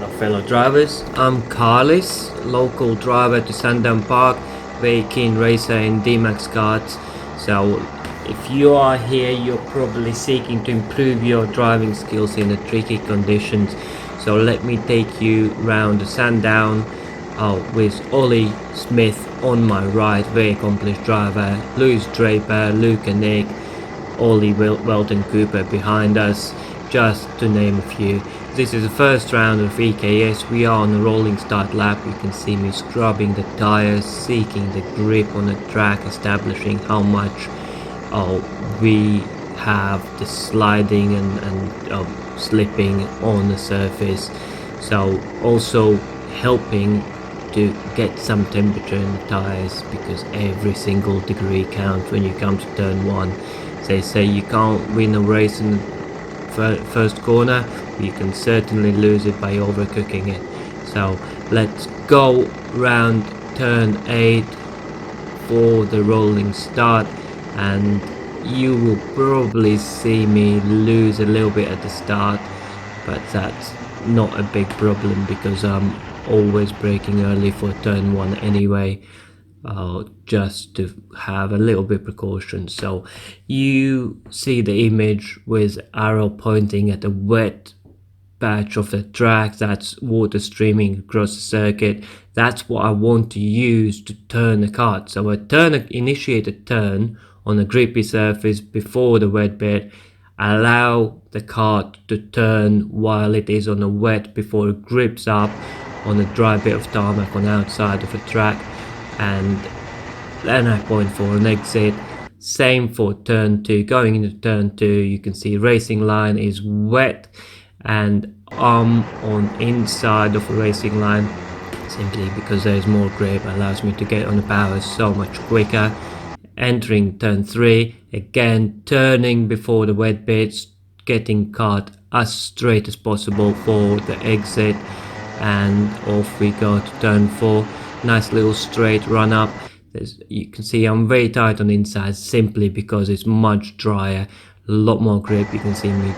fellow drivers. I'm Carlis, local driver to Sandown Park, very keen racer in D-Max karts. So if you are here, you're probably seeking to improve your driving skills in the tricky conditions. So let me take you round the Sandown with Ollie Smith on my right, very accomplished driver, Louis Draper, Luke and Nick, Ollie Welton Cooper behind us, just to name a few. This is the first round of EKS. We are on a rolling start lap. You can see me scrubbing the tires, seeking the grip on the track, establishing how much we have the sliding and slipping on the surface. So also helping to get some temperature in the tires, because every single degree counts when you come to turn one. They say you can't win a race in the first corner, you can certainly lose it by overcooking it. So let's go round turn 8 for the rolling start, and you will probably see me lose a little bit at the start, but that's not a big problem because I'm always braking early for turn 1 anyway, just to have a little bit precaution. So you see the image with arrow pointing at a wet patch of the track, that's water streaming across the circuit. That's what I want to use to turn the kart. So I initiate a turn on a grippy surface before the wet bit, allow the kart to turn while it is on a wet before it grips up on a dry bit of tarmac on the outside of the track, and then I point for an exit. Same for turn 2. Going into turn 2, you can see racing line is wet and I'm on inside of a racing line, simply because there is more grip, allows me to get on the power so much quicker. Entering turn 3, again turning before the wet bits, getting kart as straight as possible for the exit, and off we go to turn 4. Nice little straight run up. You can see I'm very tight on the inside simply because it's much drier, a lot more grip. You can see me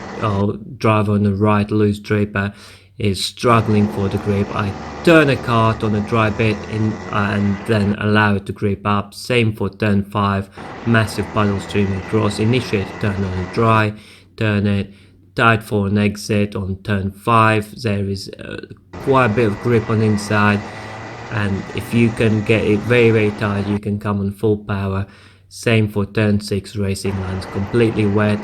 driver on the right, Louis Draper, is struggling for the grip. I turn a kart on a dry bit and then allow it to grip up. Same for turn 5, massive puddle streaming across. Initiate a turn on a dry, turn it, tight for an exit on turn 5. There is quite a bit of grip on the inside, and if you can get it very tight, you can come on full power. Same for turn 6, racing lines completely wet,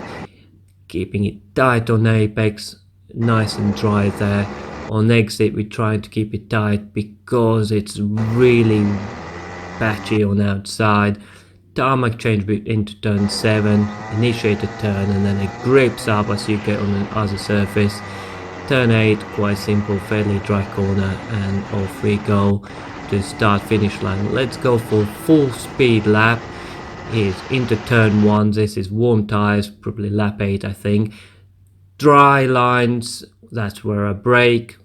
keeping it tight on apex, nice and dry there. On exit we're trying to keep it tight because it's really patchy on outside. Tarmac change into turn 7, initiate a turn, and then it grips up as you get on the other surface. Turn 8, quite simple, fairly dry corner, and off we go to start finish line. Let's go for full speed lap. Is into turn 1. This is warm tires, probably lap 8 I think. Dry lines, that's where I brake.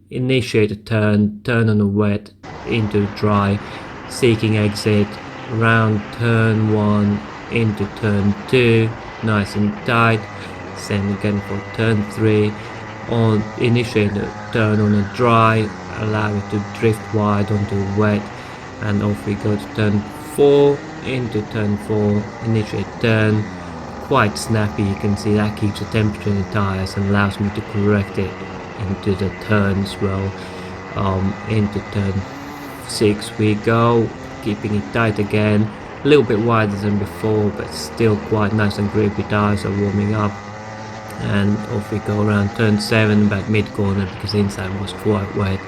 Initiate a turn on a wet into dry, seeking exit around turn 1 into turn 2, nice and tight. Same again for turn 3. On initiate a turn on a dry, allow it to drift wide onto wet, and off we go to turn 4. Into turn 4, initiate turn, quite snappy. You can see that keeps the temperature in the tires and allows me to correct it into the turn as well. Into turn 6 we go, keeping it tight again, a little bit wider than before, but still quite nice and grippy. Tires are warming up, and off we go around turn 7, about mid corner because the inside was quite wet.